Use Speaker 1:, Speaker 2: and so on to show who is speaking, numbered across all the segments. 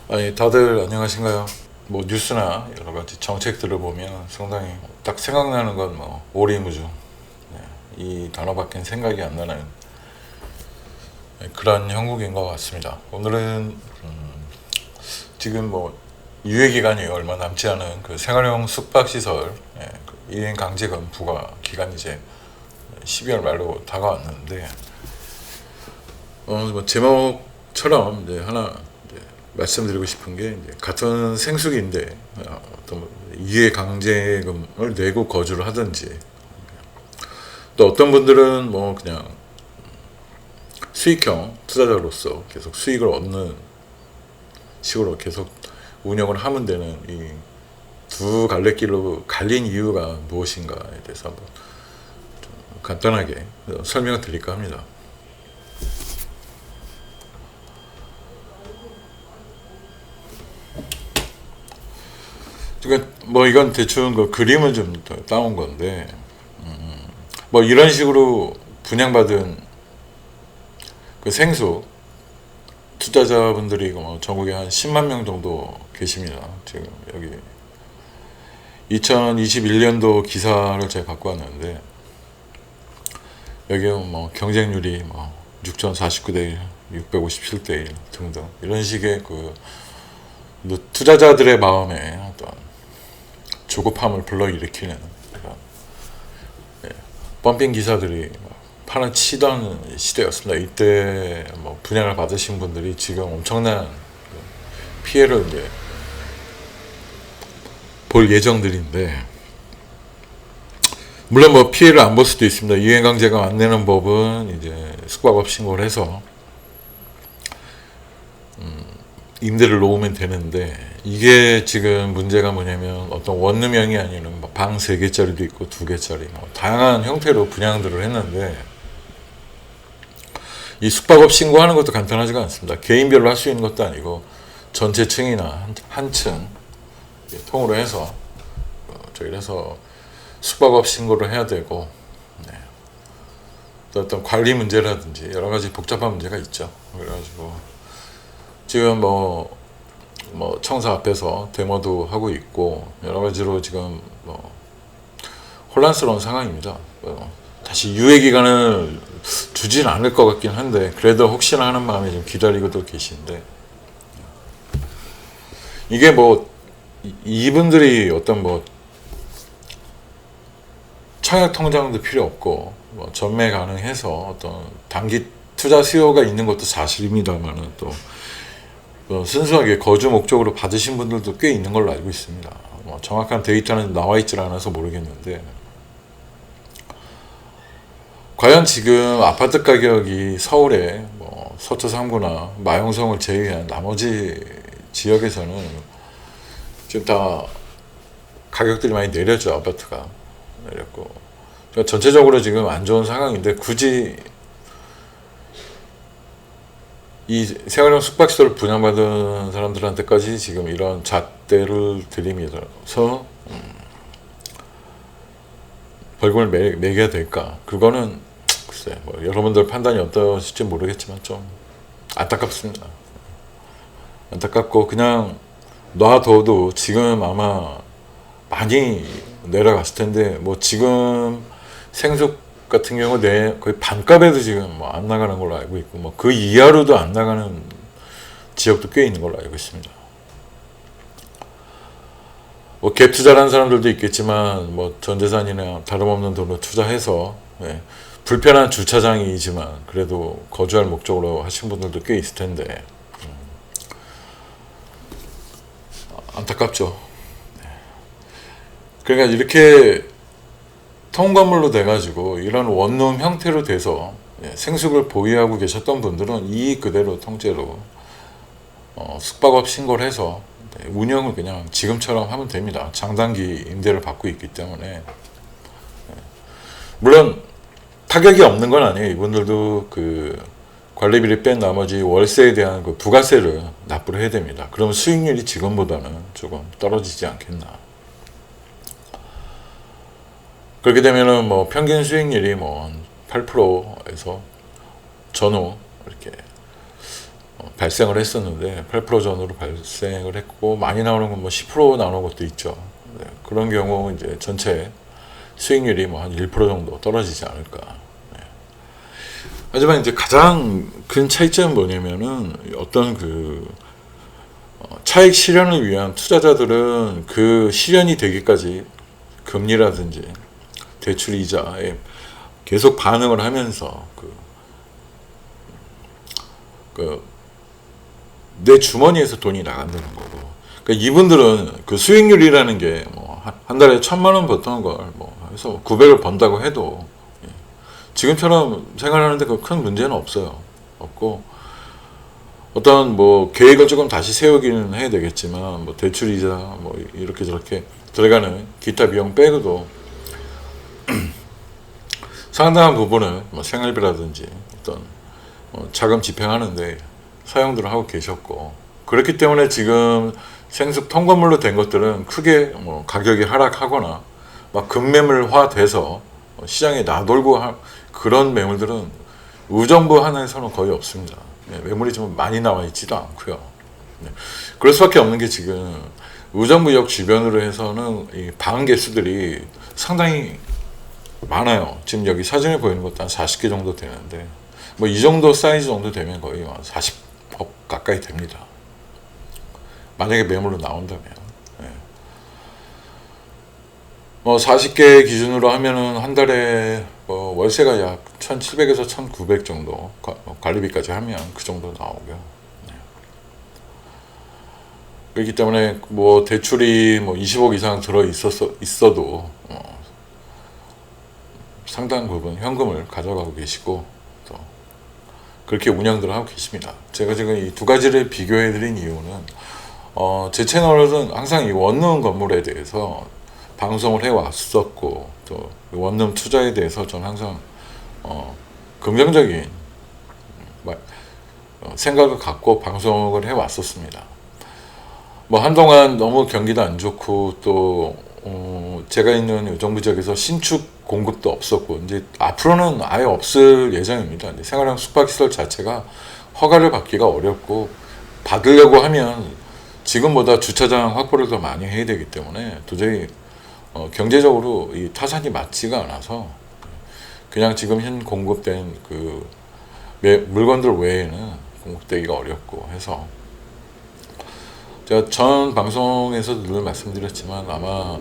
Speaker 1: 아니, 다들 안녕하신가요? 뭐 뉴스나 여러 가지 정책들을 보면 상당히 딱 생각나는 건 뭐 오리무중, 이 단어밖에 생각이 안 나는 그런 형국인 것 같습니다. 오늘은 지금 뭐 유예 기간이 얼마 남지 않은 그 생활용 숙박시설 그 이행 강제금 부과 기간이 이제 12월 말로 다가왔는데 뭐 제목처럼 이제 하나 말씀드리고 싶은 게 이제 같은 생숙인데 어떤 이해 강제금을 내고 거주를 하든지 또 어떤 분들은 뭐 그냥 수익형 투자자로서 계속 수익을 얻는 식으로 계속 운영을 하면 되는 이 두 갈래길로 갈린 이유가 무엇인가에 대해서 한번 좀 간단하게 설명을 드릴까 합니다. 그러니까 뭐 이건 대충 그 그림을 좀 따온 건데 뭐 이런 식으로 분양받은 그 생수 투자자분들이 뭐 전국에 한 10만 명 정도 계십니다. 지금 여기 2021년도 기사를 제가 갖고 왔는데 여기 뭐 경쟁률이 뭐 6,049대 1, 657대 1 등등 이런 식의 그 투자자들의 마음에 어떤 조급함을 불러일으키는 그런 펌핑 기사들이 판을 치던 시대였습니다. 이때 뭐 분양을 받으신 분들이 지금 엄청난 피해를 이제 볼 예정들인데, 물론 뭐 피해를 안 볼 수도 있습니다. 이행강제가 안 내는 법은 이제 숙박업 신고를 해서 임대를 놓으면 되는데, 이게 지금 문제가 뭐냐면 어떤 원룸형이 아니면 방 3개짜리도 있고 2개짜리 뭐 다양한 형태로 분양들을 했는데, 이 숙박업 신고하는 것도 간단하지가 않습니다. 개인별로 할 수 있는 것도 아니고 전체 층이나 한 층 통으로 해서 저희래서 숙박업 신고를 해야 되고, 또 어떤 관리 문제라든지 여러 가지 복잡한 문제가 있죠. 그래가지고 지금 뭐 청사 앞에서 데모도 하고 있고 여러 가지로 지금 뭐 혼란스러운 상황입니다. 다시 유예 기간을 주진 않을 것 같긴 한데 그래도 혹시나 하는 마음에 좀 기다리고도 계신데, 이게 뭐 이분들이 어떤 뭐 청약 통장도 필요 없고 뭐 전매 가능해서 어떤 단기 투자 수요가 있는 것도 사실입니다만은 또 순수하게 거주 목적으로 받으신 분들도 꽤 있는 걸로 알고 있습니다. 뭐 정확한 데이터는 나와 있질 않아서 모르겠는데, 과연 지금 아파트 가격이 서울의 뭐 서초 3구나 마용성을 제외한 나머지 지역에서는 지금 다 가격들이 많이 내렸죠. 아파트가 내렸고, 그러니까 전체적으로 지금 안 좋은 상황인데 굳이 이 생활형 숙박시설 분양받은 사람들한테까지 지금 이런 잣대를 들이밀어서 벌금을 매겨야 될까? 그거는 글쎄 뭐 여러분들 판단이 어떠실지 모르겠지만 좀 안타깝습니다. 안타깝고 그냥 놔둬도 지금 아마 많이 내려갔을 텐데, 뭐 지금 생숙 같은 경우 거의 반값에도 지금 뭐 안 나가는 걸로 알고 있고 뭐 그 이하로도 안 나가는 지역도 꽤 있는 걸로 알고 있습니다. 뭐 갭 투자라는 사람들도 있겠지만 뭐 전 재산이나 다름없는 돈을 투자해서 불편한 주차장이지만 그래도 거주할 목적으로 하신 분들도 꽤 있을 텐데 안타깝죠. 그러니까 이렇게 통건물로 돼가지고 이런 원룸 형태로 돼서 생숙을 보유하고 계셨던 분들은 이 그대로 통째로 숙박업 신고를 해서 운영을 그냥 지금처럼 하면 됩니다. 장단기 임대를 받고 있기 때문에. 물론 타격이 없는 건 아니에요. 이분들도 그 관리비를 뺀 나머지 월세에 대한 그 부가세를 납부를 해야 됩니다. 그러면 수익률이 지금보다는 조금 떨어지지 않겠나. 그렇게 되면은 뭐 평균 수익률이 뭐 8%에서 전후 이렇게 발생을 했었는데 8% 전후로 발생을 했고, 많이 나오는 건 뭐 10% 나오는 것도 있죠. 네, 그런 경우 이제 전체 수익률이 뭐 한 1% 정도 떨어지지 않을까. 네. 하지만 이제 가장 큰 차이점은 뭐냐면은, 어떤 그 차익 실현을 위한 투자자들은 그 실현이 되기까지 금리라든지 대출 이자에 계속 반응을 하면서 내 주머니에서 돈이 나간다는 거고, 그러니까 이분들은 그 수익률이라는 게 뭐 한 달에 1,000만 원 버는 걸 뭐 해서 900을 번다고 해도 지금처럼 생활하는데 그 큰 문제는 없고, 어떤 뭐 계획을 조금 다시 세우기는 해야 되겠지만, 뭐 대출 이자 뭐 이렇게 저렇게 들어가는 기타 비용 빼고도 상당한 부분을 뭐 생활비라든지 어떤 자금 집행하는데 사용들을 하고 계셨고, 그렇기 때문에 지금 생수 통건물로 된 것들은 크게 뭐 가격이 하락하거나 막 급매물화 돼서 시장에 나돌고 그런 매물들은 의정부 하나에서는 거의 없습니다. 매물이 좀 많이 나와 있지도 않고요. 그럴 수밖에 없는 게, 지금 의정부역 주변으로 해서는 이 방 개수들이 상당히 많아요. 지금 여기 사진에 보이는 것도 한 40개 정도 되는데, 뭐 이 정도 사이즈 정도 되면 거의 40억 가까이 됩니다. 만약에 매물로 나온다면. 네. 뭐 40개 기준으로 하면은 한 달에 뭐 월세가 약 1,700에서 1,900 정도, 관리비까지 하면 그 정도 나오고요. 네. 그렇기 때문에 뭐 대출이 뭐 20억 이상 들어 있어도 상당 부분 현금을 가져가고 계시고, 또 그렇게 운영들을 하고 계십니다. 제가 지금 이 두 가지를 비교해 드린 이유는, 제 채널은 항상 이 원룸 건물에 대해서 방송을 해 왔었고, 또 원룸 투자에 대해서 저는 항상 긍정적인 생각을 갖고 방송을 해 왔었습니다. 뭐 한동안 너무 경기도 안 좋고, 또 제가 있는 의정부 지역에서 신축 공급도 없었고, 이제 앞으로는 아예 없을 예정입니다. 이제 생활형 숙박시설 자체가 허가를 받기가 어렵고, 받으려고 하면 지금보다 주차장 확보를 더 많이 해야 되기 때문에 도저히 경제적으로 이 타산이 맞지가 않아서, 그냥 지금 현 공급된 그 물건들 외에는 공급되기가 어렵고 해서, 제가 전 방송에서도 늘 말씀드렸지만 아마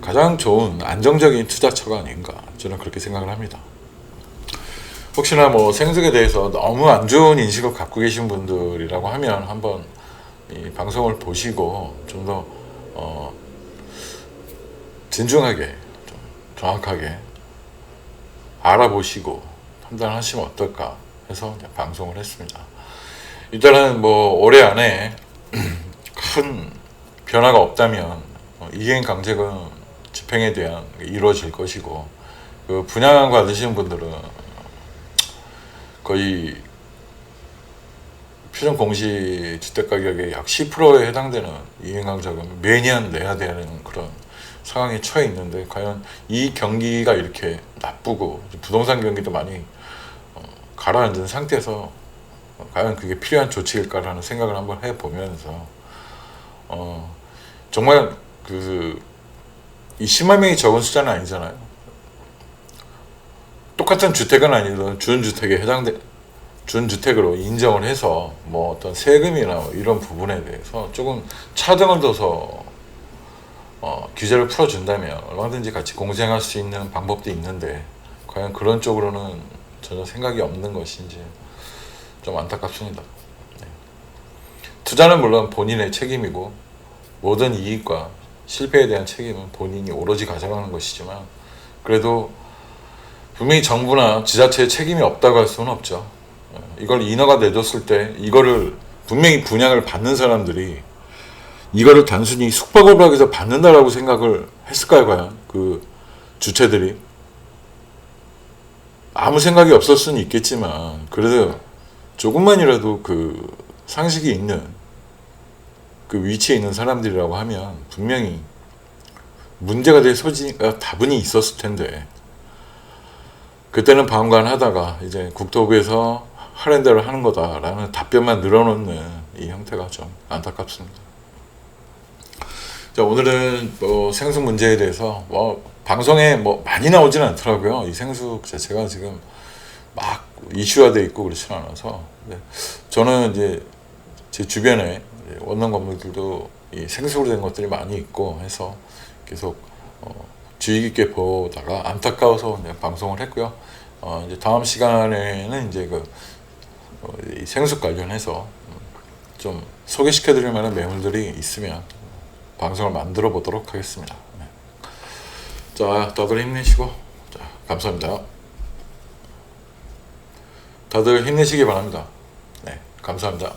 Speaker 1: 가장 좋은 안정적인 투자처가 아닌가, 저는 그렇게 생각을 합니다. 혹시나 뭐 생석에 대해서 너무 안 좋은 인식을 갖고 계신 분들이라고 하면 한번 이 방송을 보시고 좀 더 진중하게, 좀 정확하게 알아보시고 판단하시면 어떨까 해서 방송을 했습니다. 일단은 뭐 올해 안에 큰 변화가 없다면 이행 강제금 집행에 대한 이루어질 것이고, 그 분양 받으시는 분들은 거의 표준 공시 주택 가격의 약 10%에 해당되는 이행 강제금 매년 내야 되는 그런 상황에 처해 있는데, 과연 이 경기가 이렇게 나쁘고 부동산 경기도 많이 가라앉은 상태에서 과연 그게 필요한 조치일까라는 생각을 한번 해보면서, 정말 이 10만 명이 적은 숫자는 아니잖아요. 똑같은 주택은 아니든 준주택으로 인정을 해서 뭐 어떤 세금이나 뭐 이런 부분에 대해서 조금 차등을 둬서 규제를 풀어준다면 얼마든지 같이 공생할 수 있는 방법도 있는데, 과연 그런 쪽으로는 전혀 생각이 없는 것인지 좀 안타깝습니다. 네. 투자는 물론 본인의 책임이고, 모든 이익과 실패에 대한 책임은 본인이 오로지 가져가는 것이지만, 그래도 분명히 정부나 지자체의 책임이 없다고 할 수는 없죠. 이걸 인허가 내줬을 때 이거를 분명히 분양을 받는 사람들이 이거를 단순히 숙박업을 해서 받는다라고 생각을 했을까요? 과연 그 주체들이 아무 생각이 없을 수는 있겠지만, 그래도 조금만이라도 그 상식이 있는 그 위치에 있는 사람들이라고 하면 분명히 문제가 될 소지가 다분히 있었을 텐데, 그때는 방관하다가 이제 국토부에서 하는 대로 하는 거다라는 답변만 늘어놓는 이 형태가 좀 안타깝습니다. 자, 오늘은 뭐 생수 문제에 대해서 뭐 방송에 뭐 많이 나오지는 않더라고요. 이 생수 자체가 지금 막 이슈화돼 있고 그렇지 않아서, 저는 이제 제 주변에 원룸 건물들도 이 생수로 된 것들이 많이 있고 해서 계속 주의 깊게 보다가 안타까워서 그냥 방송을 했고요. 이제 다음 시간에는 이제 이 생수 관련해서 좀 소개시켜드릴 만한 매물들이 있으면 방송을 만들어 보도록 하겠습니다. 네. 자, 다들 힘내시고, 자, 감사합니다. 다들 힘내시기 바랍니다. 네, 감사합니다.